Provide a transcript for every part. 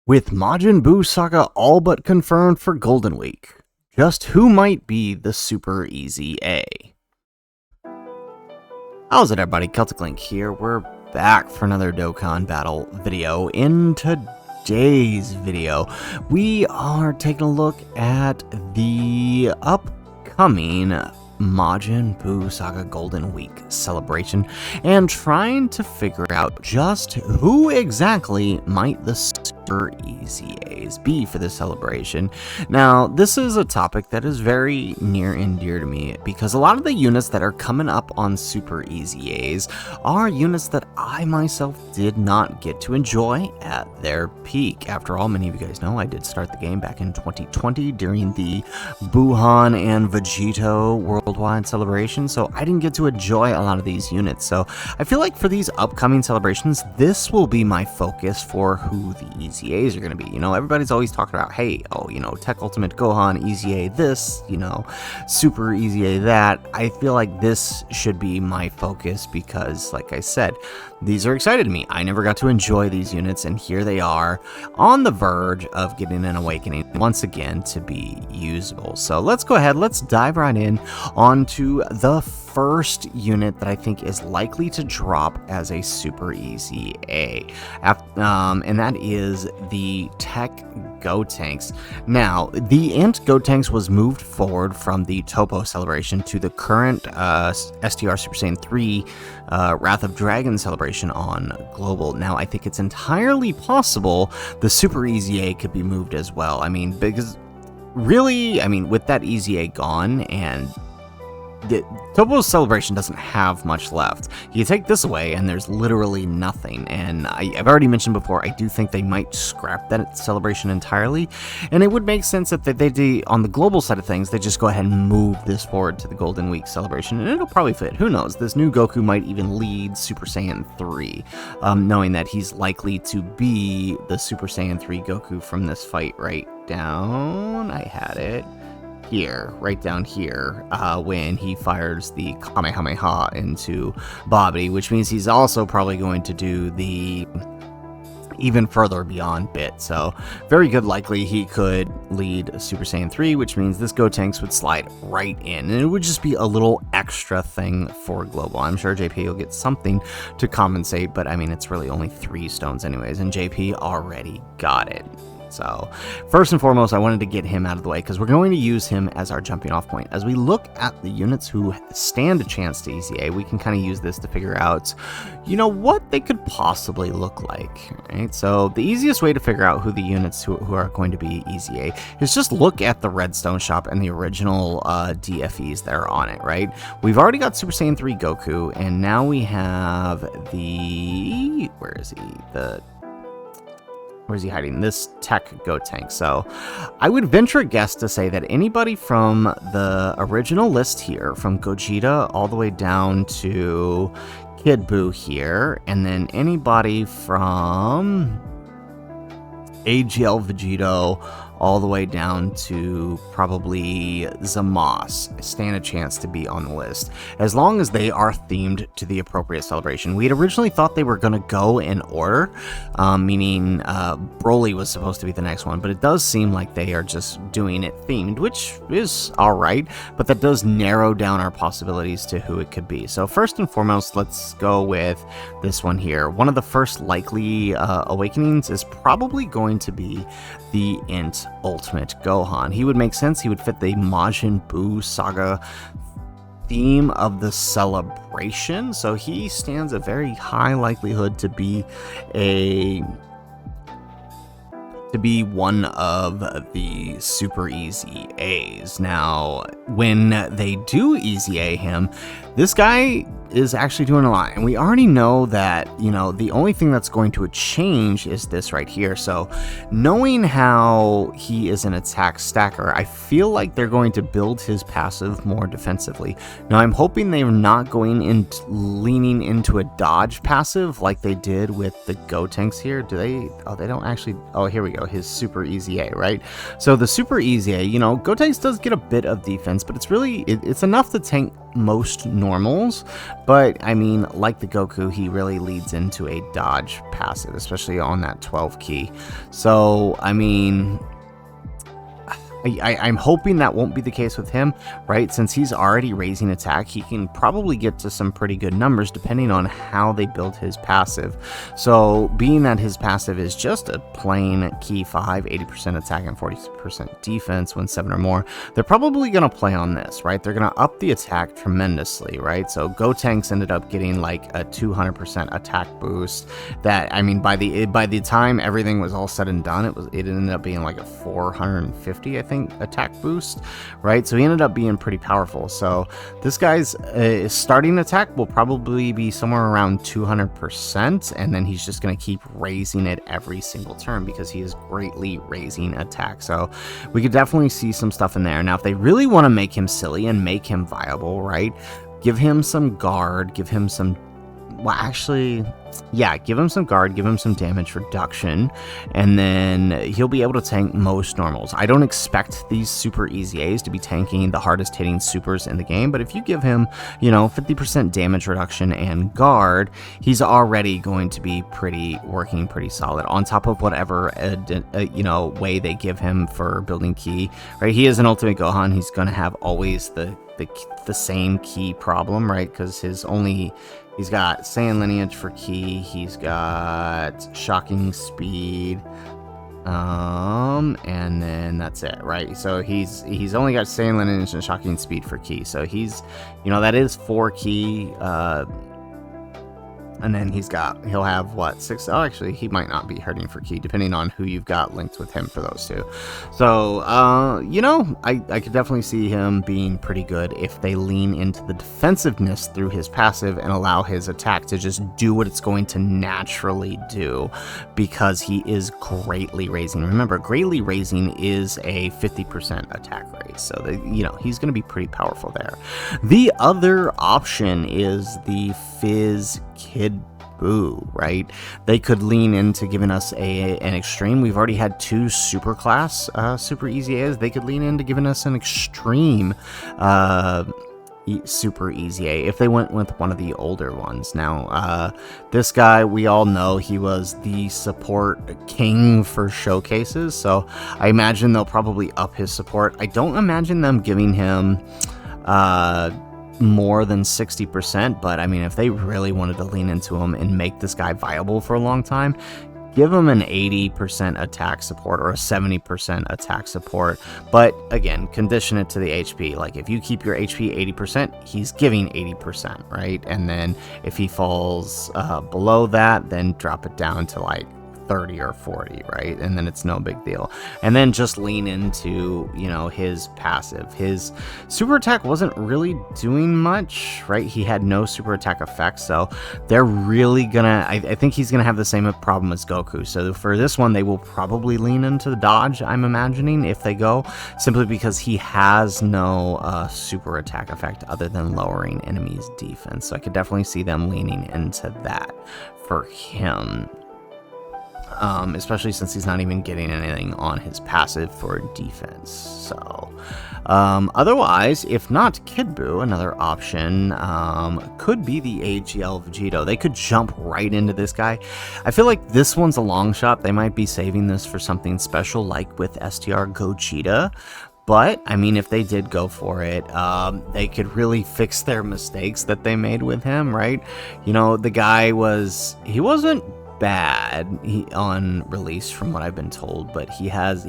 With Majin Buu Saga all but confirmed for Golden Week, just who might be the Super EZA? How's it everybody, Celtic Link here. We're back for another Dokkan battle video. In today's video, we are taking a look at the upcoming Majin Buu Saga Golden Week celebration and trying to figure out just who exactly might the Super EZAs be for this celebration. Now, this is a topic that is very near and dear to me because a lot of the units that are coming up on Super EZAs are units that I myself did not get to enjoy at their peak. After all, many of you guys know I did start the game back in 2020 during the Gohan and Vegito worldwide celebration, so I didn't get to enjoy a lot of these units. So I feel like for these upcoming celebrations, this will be my focus for who the EZAs are going to be. You know, everybody's always talking about, hey, Tech Ultimate Gohan, EZA this, Super EZA that. I feel like this should be my focus because, like I said, these are excited to me. I never got to enjoy these units, and here they are on the verge of getting an awakening once again to be usable. So let's go ahead, let's dive right in onto the first unit that I think is likely to drop as a Super EZA, and that is the Techgo Tanks. Now, the INT Tanks was moved forward from the Topo celebration to the current STR Super Saiyan 3 Wrath of Dragon celebration on Global. Now, I think it's entirely possible the Super EZA could be moved as well. I mean, because really, with that EZA gone and the Topo's celebration doesn't have much left. You take this away and there's literally nothing, and I've already mentioned before, I do think they might scrap that celebration entirely, and it would make sense that they on the global side of things, they just go ahead and move this forward to the Golden Week celebration, and it'll probably fit. Who knows? This new Goku might even lead Super Saiyan 3, knowing that he's likely to be the Super Saiyan 3 Goku from this fight right down. I had it here, right down here, when he fires the Kamehameha into Bobby, which means he's also probably going to do the even further beyond bit. So very good likely he could lead Super Saiyan 3, which means this Gotenks would slide right in, and it would just be a little extra thing for Global. I'm sure JP will get something to compensate, but it's really only 3 stones anyways, and JP already got it. So first and foremost, I wanted to get him out of the way because we're going to use him as our jumping off point. As we look at the units who stand a chance to EZA, we can kind of use this to figure out, what they could possibly look like, right? So the easiest way to figure out who the units who are going to be EZA is just look at the Redstone shop and the original DFEs that are on it, right? We've already got Super Saiyan 3 Goku, and now we have the, where's he hiding? This Techgo Tank. So I would venture a guess to say that anybody from the original list here, from Gogeta all the way down to Kid Buu here, and then anybody from AGL Vegito all the way down to probably Zamos stand a chance to be on the list, as long as they are themed to the appropriate celebration. We had originally thought they were going to go in order, meaning Broly was supposed to be the next one, but it does seem like they are just doing it themed, which is alright, but that does narrow down our possibilities to who it could be. So first and foremost, let's go with this one here. One of the first likely awakenings is probably going to be the INT Ultimate Gohan. He would make sense. He would fit the Majin Buu Saga theme of the celebration, so he stands a very high likelihood to be one of the Super EZAs. Now, when they do EZA him, this guy is actually doing a lot, and we already know that, the only thing that's going to change is this right here. So knowing how he is an attack stacker, I feel like they're going to build his passive more defensively. Now, I'm hoping they're not going in leaning into a dodge passive like they did with the Gotenks here. Do they? Oh, they don't actually. Oh, here we go. His Super EZA, right? So the Super EZA, Gotenks does get a bit of defense, but it's really it's enough to tank most normals, but I mean, like the Goku, he really leads into a dodge passive, especially on that 12 key. So, I mean, I'm hoping that won't be the case with him, right? Since he's already raising attack, he can probably get to some pretty good numbers depending on how they build his passive. So being that his passive is just a plain key 5, 80% attack and 40% defense when 7 or more, they're probably going to play on this, right? They're going to up the attack tremendously, right? So Go Tanks ended up getting like a 200% attack boost that, I mean, by the time everything was all said and done, it ended up being like a 450, I think, attack boost, right? So he ended up being pretty powerful. So this guy's starting attack will probably be somewhere around 200%, and then he's just going to keep raising it every single turn because he is greatly raising attack. So we could definitely see some stuff in there. Now, if they really want to make him silly and make him viable, right, give him some guard, give him some, well, actually, yeah, give him some guard, give him some damage reduction, and then he'll be able to tank most normals. I don't expect these super EZAs to be tanking the hardest hitting supers in the game, but if you give him, you know, 50% damage reduction and guard, he's already going to be working pretty solid on top of whatever, you know, way they give him for building key, right? He is an Ultimate Gohan. He's going to have always the same key problem, right? Because he's got Saiyan lineage for key, he's got shocking speed, and then that's it, right? So he's only got Saiyan lineage and shocking speed for key. So he's, you know, that is 4 key, and then he'll have what, 6? Oh, actually, he might not be hurting for key, depending on who you've got linked with him for those two. So, you know, I could definitely see him being pretty good if they lean into the defensiveness through his passive and allow his attack to just do what it's going to naturally do, because he is greatly raising. Remember, greatly raising is a 50% attack raise, so you know, he's going to be pretty powerful there. The other option is the Fizz Kid Buu, right? They could lean into giving us an extreme. We've already had 2 super class super EZAs. They could lean into giving us an extreme super EZA if they went with one of the older ones. Now, this guy, we all know he was the support king for showcases, so I imagine they'll probably up his support. I don't imagine them giving him more than 60%, but I mean, if they really wanted to lean into him and make this guy viable for a long time, give him an 80% attack support or a 70% attack support. But again, condition it to the HP. Like, if you keep your HP 80%, he's giving 80%, right? And then if he falls below that, then drop it down to like 30 or 40, right? And then it's no big deal. And then just lean into, you know, his passive. His super attack wasn't really doing much, right? He had no super attack effects, so they're really gonna, I think he's gonna have the same problem as Goku. So for this one, they will probably lean into the dodge, I'm imagining, if they go, simply because he has no super attack effect other than lowering enemies' defense. So I could definitely see them leaning into that for him. Especially since he's not even getting anything on his passive for defense. So, otherwise, if not Kid Buu, another option could be the AGL Vegito. They could jump right into this guy. I feel like this one's a long shot. They might be saving this for something special, like with STR Gogeta. But, I mean, if they did go for it, they could really fix their mistakes that they made with him, right? You know, the guy he wasn't bad on release from what I've been told, but he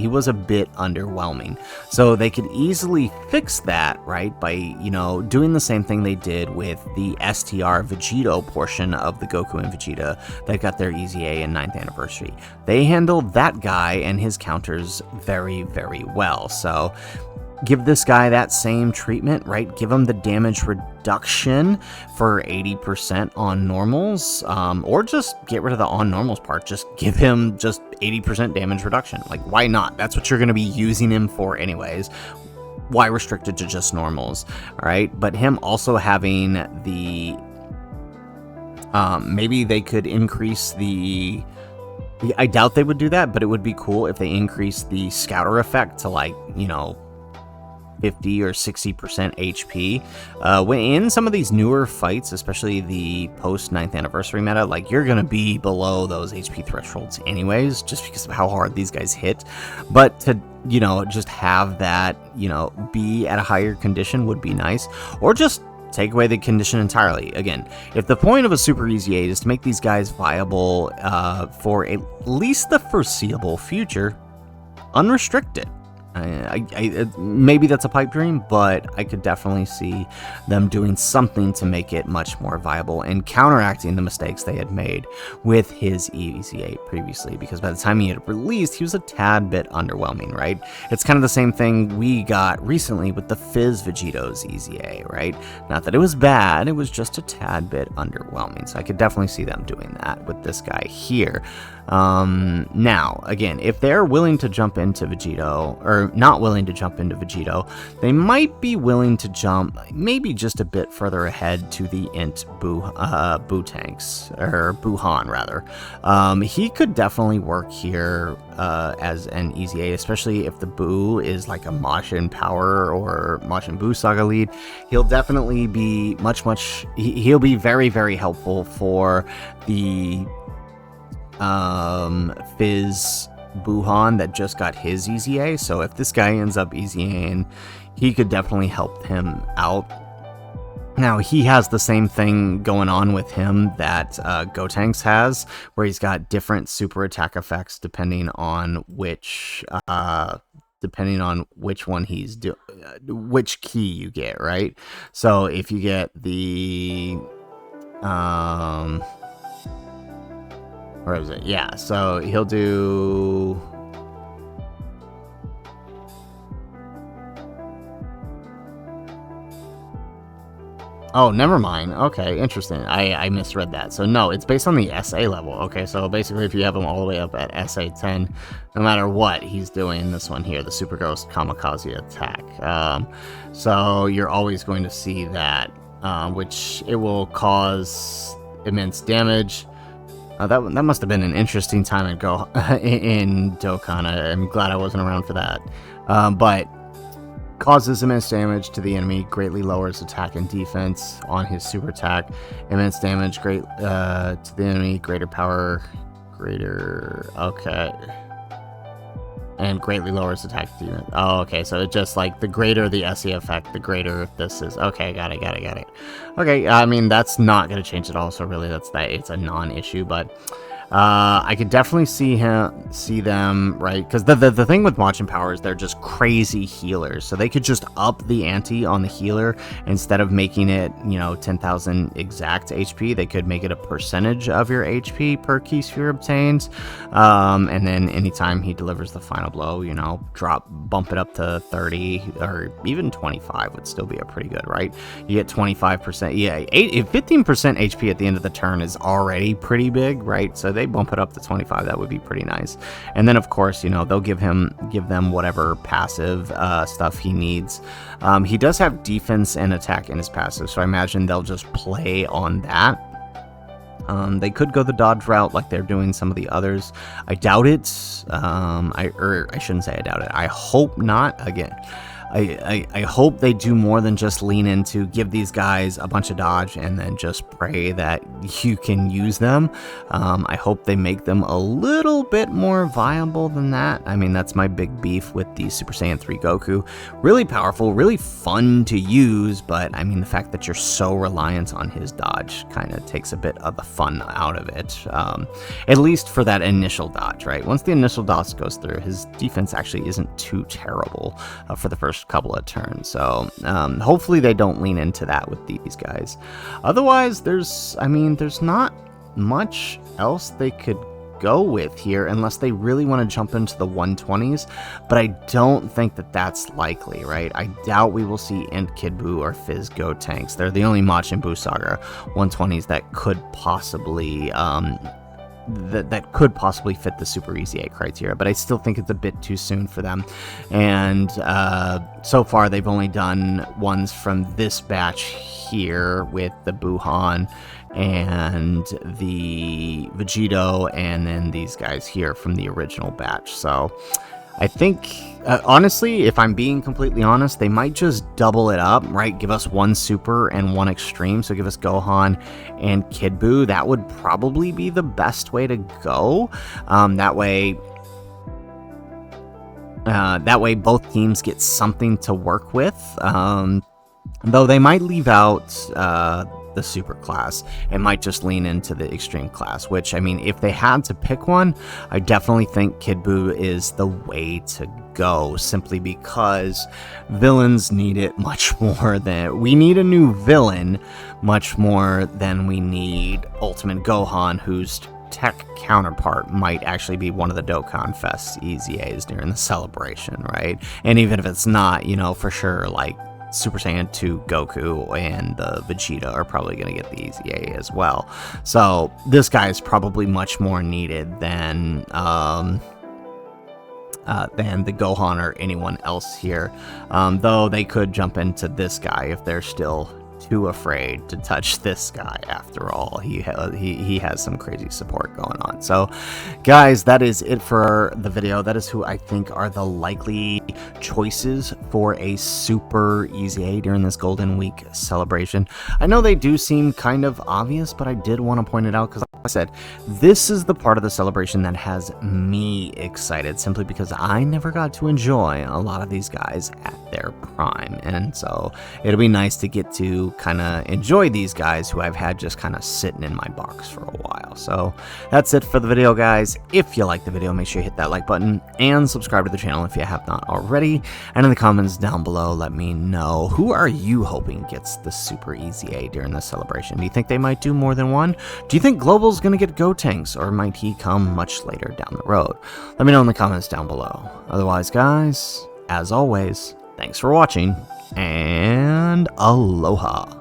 was a bit underwhelming. So they could easily fix that, right, by, you know, doing the same thing they did with the STR Vegito portion of the Goku and Vegeta that got their EZA in 9th anniversary. They handled that guy and his counters very, very well. So give this guy that same treatment, right? Give him the damage reduction for 80% on normals, or just get rid of the on normals part. Just give him just 80% damage reduction. Like, why not? That's what you're going to be using him for anyways. Why restrict it to just normals? All right. But him also having the, maybe they could increase I doubt they would do that, but it would be cool if they increase the scouter effect to, like, you know, 50 or 60% HP. When in some of these newer fights, especially the post 9th anniversary meta, like you're gonna be below those HP thresholds anyways, just because of how hard these guys hit. But to, you know, just have that, you know, be at a higher condition would be nice, or just take away the condition entirely. Again, if the point of a Super EZA is to make these guys viable for at least the foreseeable future, unrestrict it. Maybe that's a pipe dream, but I could definitely see them doing something to make it much more viable and counteracting the mistakes they had made with his EZA previously, because by the time he had released, he was a tad bit underwhelming, right? It's kind of the same thing we got recently with the Fizz Vegito's EZA, right? Not that it was bad, it was just a tad bit underwhelming, so I could definitely see them doing that with this guy here. Now, again, if they're willing to jump into Vegito, or not willing to jump into Vegito, they might be willing to jump maybe just a bit further ahead to the INT Buu tanks, or Buuhan rather. He could definitely work here as an EZA, especially if the Buu is like a Majin Power or Majin Buu Saga lead. He'll definitely be he'll be very, very helpful for the Fizz Buuhan that just got his EZA. So if this guy ends up EZAing, he could definitely help him out. Now, he has the same thing going on with him that Go Tanks has, where he's got different super attack effects depending on which one he's which key you get, right? So if you get the where is it? Yeah, so he'll do... Oh, never mind. Okay, interesting. I misread that. So no, it's based on the SA level. Okay, so basically if you have him all the way up at SA 10, no matter what he's doing, this one here, the Super Ghost Kamikaze attack. So you're always going to see that, which it will cause immense damage. That must have been an interesting time in Dokkan. I'm glad I wasn't around for that. But causes immense damage to the enemy, greatly lowers attack and defense on his super attack. Immense damage, to the enemy, greater power, okay. And greatly lowers attack defense. Oh, okay, so it's just like the greater the SE effect, the greater this is. Okay, got it. Okay, I mean, that's not going to change at all, so really it's a non-issue, but I could definitely see them, right? Because the thing with Majin Power is they're just crazy healers, so they could just up the ante on the healer. Instead of making it, 10,000 exact HP, they could make it a percentage of your HP per key sphere obtained, and then anytime he delivers the final blow, bump it up to 30 or even 25 would still be a pretty good, right? You get 25%, yeah, 15% HP at the end of the turn is already pretty big, right? So they bump it up to 25, that would be pretty nice. And then of course, they'll give them whatever passive stuff he needs. He does have defense and attack in his passive, so I imagine they'll just play on that. They could go the dodge route like they're doing some of the others. I doubt it. I shouldn't say I doubt it. I hope not. Again, I hope they do more than just lean into give these guys a bunch of dodge and then just pray that you can use them. I hope they make them a little bit more viable than that. I mean, that's my big beef with the Super Saiyan 3 Goku. Really powerful, really fun to use, but I mean, the fact that you're so reliant on his dodge kind of takes a bit of the fun out of it. At least for that initial dodge, right? Once the initial dodge goes through, his defense actually isn't too terrible for the first couple of turns, so hopefully they don't lean into that with these guys. Otherwise, there's not much else they could go with here unless they really want to jump into the 120s, but I don't think that that's likely, right? I doubt we will see INT Kid Buu or Fizz Go Tanks. They're the only Majin Buu Saga 120s that could possibly that could possibly fit the Super EZA criteria, but I still think it's a bit too soon for them. And so far they've only done ones from this batch here with the Buuhan and the Vegito, and then these guys here from the original batch. So I think, honestly, if I'm being completely honest, they might just double it up, right? Give us one super and one extreme. So give us Gohan and Kid Buu. That would probably be the best way to go. That way both teams get something to work with. Though they might leave out the super class and might just lean into the extreme class, which, I mean, if they had to pick one, I definitely think Kid Buu is the way to go, simply because villains need it much more than we need a new villain, much more than we need Ultimate Gohan, whose tech counterpart might actually be one of the Dokkan Fest EZAs during the celebration, right? And even if it's not, you know, for sure, like, Super Saiyan 2 Goku and the Vegeta are probably going to get the EZA as well. So this guy is probably much more needed than the Gohan or anyone else here. Though they could jump into this guy if they're still too afraid to touch this guy. After all, he has some crazy support going on. So guys, that is it for the video. That is who I think are the likely choices for a super EZA during this Golden Week celebration. I know they do seem kind of obvious, but I did want to point it out because, like I said, this is the part of the celebration that has me excited, simply because I never got to enjoy a lot of these guys at their prime, and so it'll be nice to get to kind of enjoy these guys who I've had just kind of sitting in my box for a while. So that's it for the video, guys. If you like the video, make sure you hit that like button and subscribe to the channel if you have not already. And in the comments down below, let me know, who are you hoping gets the Super EZA during this celebration? Do you think they might do more than one? Do you think Global's gonna get Go Tanks, or might he come much later down the road? Let me know in the comments down below. Otherwise, guys, as always, thanks for watching, and aloha.